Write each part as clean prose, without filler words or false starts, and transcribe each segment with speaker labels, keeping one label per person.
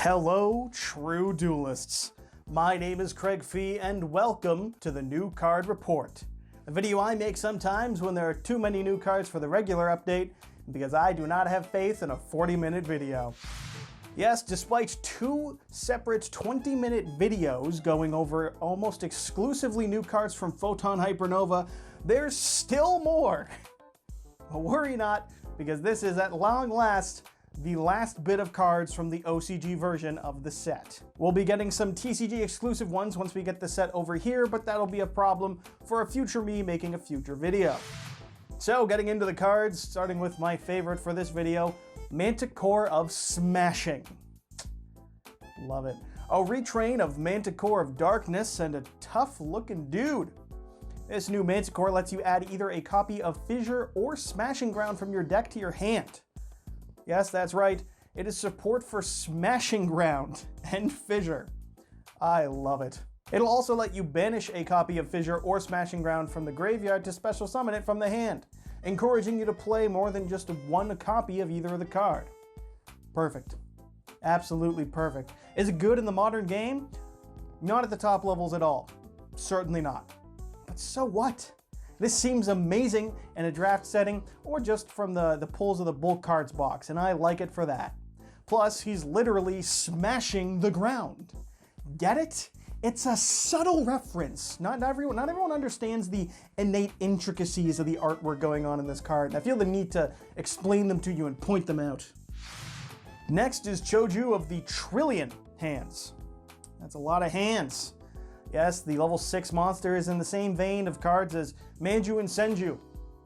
Speaker 1: Hello, true duelists. My name is Craig Fee, and welcome to the New Card Report, a video I make sometimes when there are too many new cards for the regular update, because I do not have faith in a 40-minute video. Yes, despite two separate 20-minute videos going over almost exclusively new cards from Photon Hypernova, there's still more. But worry not, because this is at long last the last bit of cards from the OCG version of the set. We'll be getting some TCG exclusive ones once we get the set over here, but that'll be a problem for a future me making a future video. So getting into the cards, starting with my favorite for this video, Manticore of Smashing. Love it. A retrain of Manticore of Darkness and a tough looking dude. This new Manticore lets you add either a copy of Fissure or Smashing Ground from your deck to your hand. Yes, that's right. It is support for Smashing Ground and Fissure. I love it. It'll also let you banish a copy of Fissure or Smashing Ground from the graveyard to special summon it from the hand, encouraging you to play more than just one copy of either of the card. Perfect. Absolutely perfect. Is it good in the modern game? Not at the top levels at all. Certainly not. But so what? This seems amazing in a draft setting or just from the pulls of the bulk cards box, and I like it for that. Plus, he's literally smashing the ground. Get it? It's a subtle reference. Not everyone understands the innate intricacies of the artwork going on in this card, and I feel the need to explain them to you and point them out. Next is Choju of the Trillion Hands. That's a lot of hands. Yes, the level 6 monster is in the same vein of cards as Manju and Senju,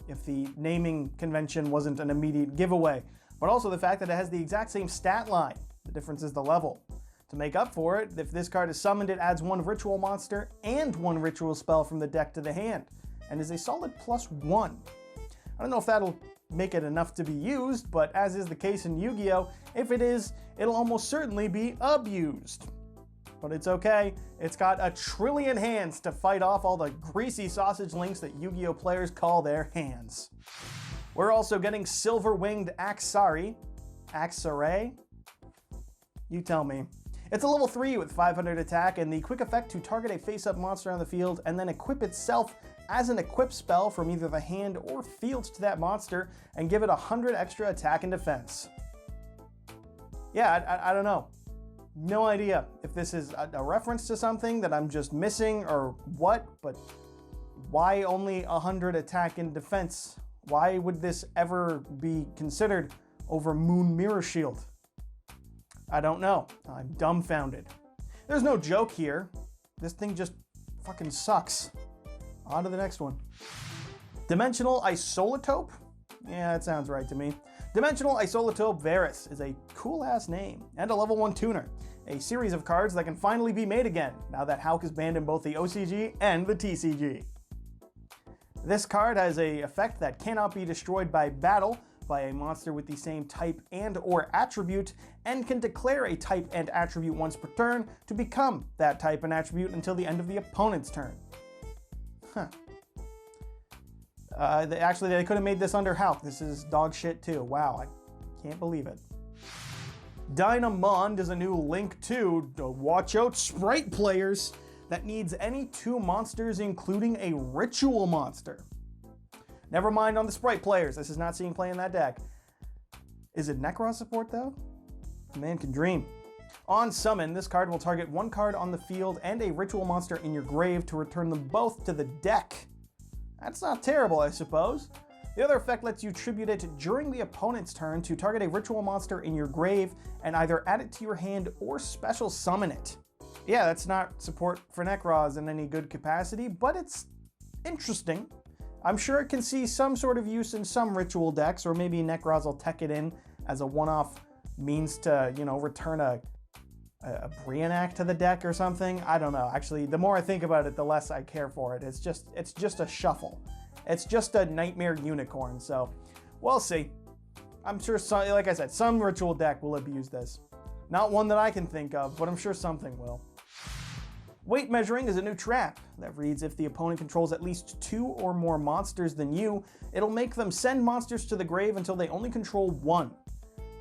Speaker 1: if the naming convention wasn't an immediate giveaway, but also the fact that it has the exact same stat line. The difference is the level. To make up for it, if this card is summoned, it adds one ritual monster and one ritual spell from the deck to the hand, and is a solid +1. I don't know if that'll make it enough to be used, but as is the case in Yu-Gi-Oh, if it is, it'll almost certainly be abused. But it's okay, it's got a trillion hands to fight off all the greasy sausage links that Yu-Gi-Oh players call their hands. We're also getting Silver-Winged Axari. Axare? You tell me. It's a level 3 with 500 attack and the quick effect to target a face-up monster on the field and then equip itself as an equip spell from either the hand or field to that monster and give it 100 extra attack and defense. Yeah, I don't know. No idea if this is a reference to something that I'm just missing or what, but why only 100 attack and defense? Why would this ever be considered over Moon Mirror Shield? I don't know. I'm dumbfounded. There's no joke here. This thing just fucking sucks. On to the next one. Dimensional Isolatope? Yeah, that sounds right to me. Dimensional Isolatope Varus is a cool-ass name and a level 1 tuner. A series of cards that can finally be made again, now that Hulk is banned in both the OCG and the TCG. This card has an effect that cannot be destroyed by battle by a monster with the same type and or attribute, and can declare a type and attribute once per turn to become that type and attribute until the end of the opponent's turn. Huh. Actually, they could have made this under Hulk. This is dog shit too. Wow, I can't believe it. Dynamond is a new Link 2, watch out Sprite players, that needs any 2 monsters including a ritual monster. Never mind on the Sprite players, this is not seeing play in that deck. Is it Necron support though? The man can dream. On summon, this card will target 1 card on the field and a ritual monster in your grave to return them both to the deck. That's not terrible, I suppose. The other effect lets you tribute it during the opponent's turn to target a ritual monster in your grave and either add it to your hand or special summon it. Yeah, that's not support for Necros in any good capacity, but it's interesting. I'm sure it can see some sort of use in some ritual decks, or maybe Necros will tech it in as a one-off means to, return a Brionac to the deck or something. I don't know. Actually, the more I think about it, the less I care for it. It's just a shuffle. It's just a nightmare unicorn, so we'll see. I'm sure, like I said, some ritual deck will abuse this. Not one that I can think of, but I'm sure something will. Weight measuring is a new trap that reads if the opponent controls at least 2 or more monsters than you, it'll make them send monsters to the grave until they only control 1.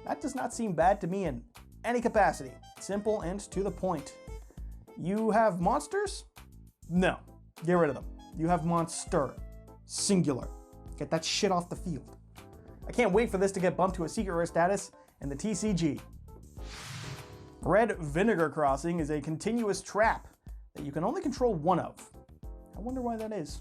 Speaker 1: That does not seem bad to me in any capacity. Simple and to the point. You have monsters? No. Get rid of them. You have monster. Singular. Get that shit off the field. I can't wait for this to get bumped to a secret rare status in the TCG. Red Vinegar Crossing is a continuous trap that you can only control one of. I wonder why that is.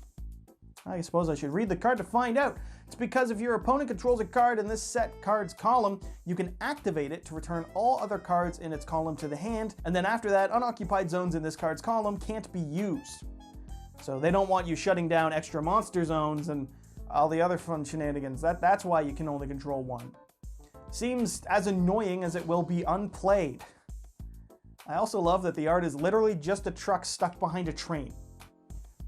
Speaker 1: I suppose I should read the card to find out. It's because if your opponent controls a card in this set card's column, you can activate it to return all other cards in its column to the hand, and then after that, unoccupied zones in this card's column can't be used. So they don't want you shutting down extra monster zones and all the other fun shenanigans. That's why you can only control one. Seems as annoying as it will be unplayed. I also love that the art is literally just a truck stuck behind a train.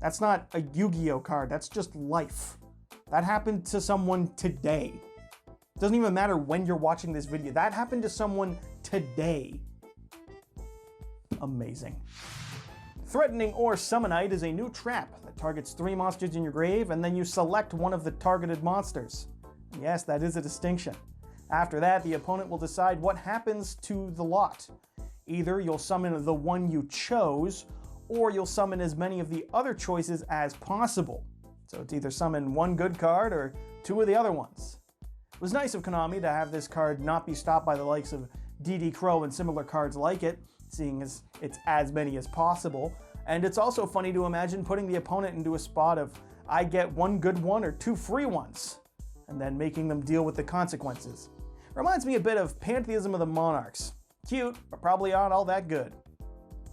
Speaker 1: That's not a Yu-Gi-Oh card, that's just life. That happened to someone today. It doesn't even matter when you're watching this video. That happened to someone today. Amazing. Threatening or Summonite is a new trap that targets 3 monsters in your grave, and then you select one of the targeted monsters. Yes, that is a distinction. After that, the opponent will decide what happens to the lot. Either you'll summon the one you chose, or you'll summon as many of the other choices as possible. So it's either summon one good card or 2 of the other ones. It was nice of Konami to have this card not be stopped by the likes of DD Crow and similar cards like it, seeing as it's as many as possible. And it's also funny to imagine putting the opponent into a spot of, I get 1 good one or 2 free ones, and then making them deal with the consequences. Reminds me a bit of Pantheism of the Monarchs. Cute, but probably not all that good.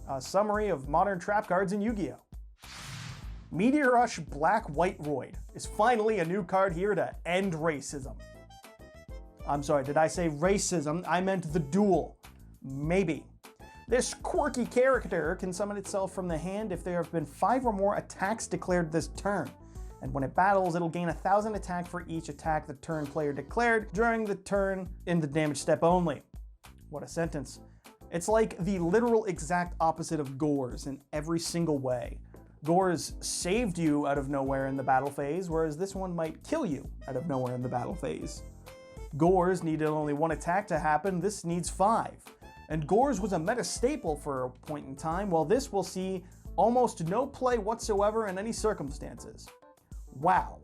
Speaker 1: A summary of modern trap cards in Yu-Gi-Oh! Meteor Rush Black-White Roid is finally a new card here to end racism. I'm sorry, did I say racism? I meant the duel. Maybe. This quirky character can summon itself from the hand if there have been 5 or more attacks declared this turn. And when it battles, it'll gain 1,000 attack for each attack the turn player declared during the turn in the damage step only. What a sentence. It's like the literal exact opposite of Gorz in every single way. Gorz saved you out of nowhere in the battle phase, whereas this one might kill you out of nowhere in the battle phase. Gorz needed only 1 attack to happen, this needs 5. And Gorz was a meta staple for a point in time, while this will see almost no play whatsoever in any circumstances. Wow.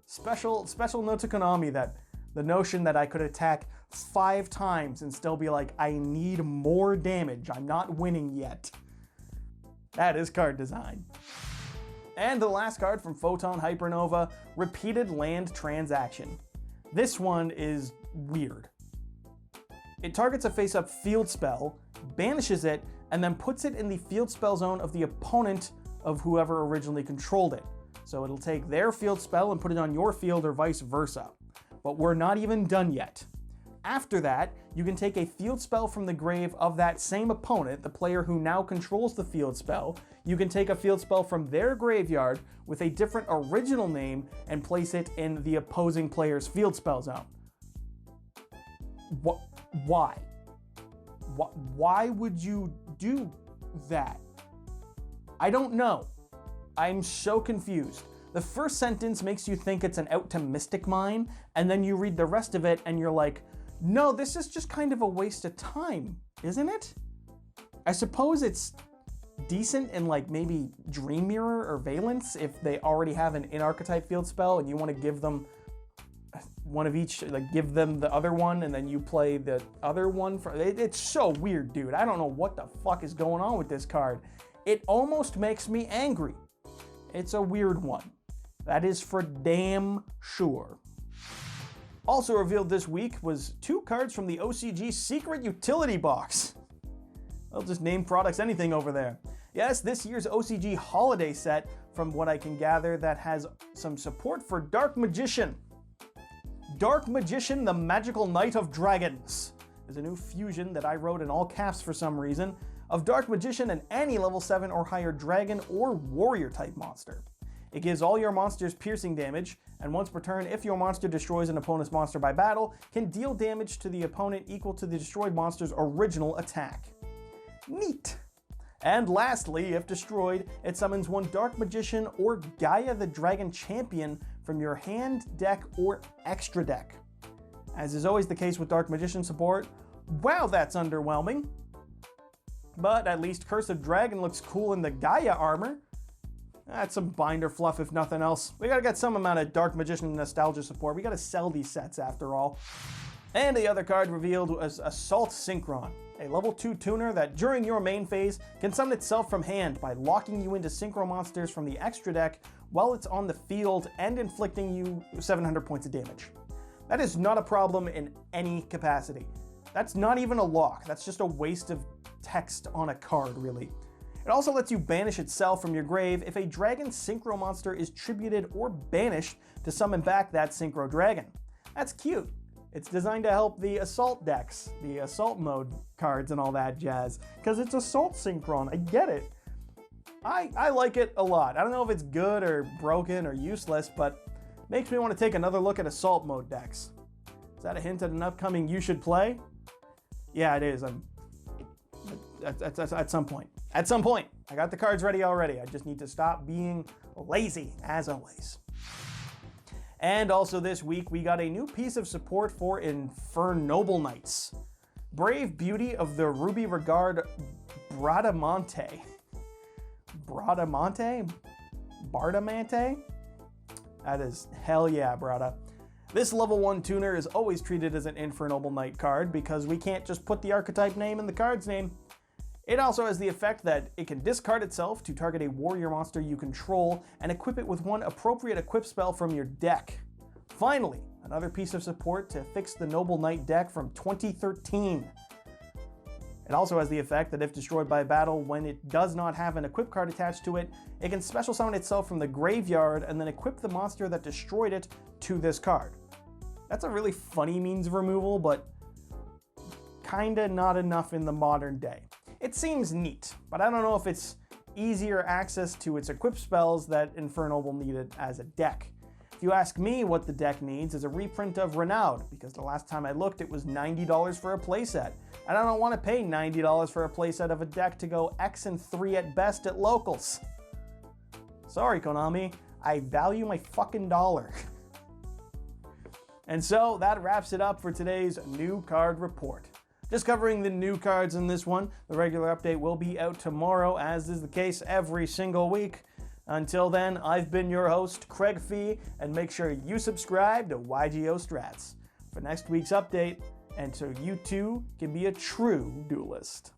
Speaker 1: Special note to Konami that the notion that I could attack 5 times and still be like, I need more damage, I'm not winning yet. That is card design. And the last card from Photon Hypernova, Repeated Land Transaction. This one is weird. It targets a face-up field spell, banishes it, and then puts it in the field spell zone of the opponent of whoever originally controlled it. So it'll take their field spell and put it on your field or vice versa. But we're not even done yet. After that, you can take a field spell from the grave of that same opponent, the player who now controls the field spell. You can take a field spell from their graveyard with a different original name and place it in the opposing player's field spell zone. Why? Why would you do that? I don't know. I'm so confused. The first sentence makes you think it's an out to Mystic Mine, and then you read the rest of it and you're like, no, this is just kind of a waste of time, isn't it? I suppose it's decent in like maybe Dream Mirror or Valence if they already have an in-archetype field spell and you want to give them one of each, like give them the other one and then you play the other one. It's so weird, dude. I don't know what the fuck is going on with this card. It almost makes me angry. It's a weird one. That is for damn sure. Also revealed this week was 2 cards from the OCG Secret Utility Box. I'll just name products anything over there. Yes, this year's OCG Holiday set, from what I can gather, that has some support for Dark Magician. Dark Magician, the Magical Knight of Dragons, is a new fusion that I wrote in all caps for some reason, of Dark Magician and any level 7 or higher dragon or warrior type monster. It gives all your monsters piercing damage, and once per turn, if your monster destroys an opponent's monster by battle, can deal damage to the opponent equal to the destroyed monster's original attack. Neat! And lastly, if destroyed, it summons 1 Dark Magician or Gaia the Dragon Champion from your hand, deck, or extra deck. As is always the case with Dark Magician support, wow, that's underwhelming. But at least Cursive Dragon looks cool in the Gaia armor. That's some binder fluff if nothing else. We gotta get some amount of Dark Magician nostalgia support. We gotta sell these sets after all. And the other card revealed was Assault Synchron, a level 2 tuner that during your main phase can summon itself from hand by locking you into synchro monsters from the extra deck while it's on the field and inflicting you 700 points of damage. That is not a problem in any capacity. That's not even a lock, that's just a waste of text on a card, really. It also lets you banish itself from your grave if a dragon synchro monster is tributed or banished to summon back that synchro dragon. That's cute. It's designed to help the assault decks, the assault mode cards and all that jazz, because it's assault synchron. I get it. I like it a lot. I don't know if it's good or broken or useless, but makes me want to take another look at assault mode decks. Is that a hint at an upcoming You Should Play? Yeah, it is. At some point. At some point. I got the cards ready already. I just need to stop being lazy, as always. And also this week, we got a new piece of support for Infernoble Knights. Brave Beauty of the Ruby Regard Bradamante. Bradamante? Bardamante? That is hell yeah, Brada. This level 1 tuner is always treated as an Infernoble Knight card because we can't just put the archetype name in the card's name. It also has the effect that it can discard itself to target a warrior monster you control and equip it with one appropriate equip spell from your deck. Finally, another piece of support to fix the Noble Knight deck from 2013. It also has the effect that if destroyed by battle when it does not have an equip card attached to it, it can special summon itself from the graveyard and then equip the monster that destroyed it to this card. That's a really funny means of removal, but kinda not enough in the modern day. It seems neat, but I don't know if it's easier access to its equip spells that Infernoble needed as a deck. If you ask me, what the deck needs is a reprint of Renowned, because the last time I looked it was $90 for a playset, and I don't want to pay $90 for a playset of a deck to go X and 3 at best at locals. Sorry, Konami, I value my fucking dollar. And so that wraps it up for today's new card report. Just covering the new cards in this one. The regular update will be out tomorrow, as is the case every single week. Until then, I've been your host, Craig Fee, and make sure you subscribe to Yugioh Strats for next week's update, and so you too can be a true duelist.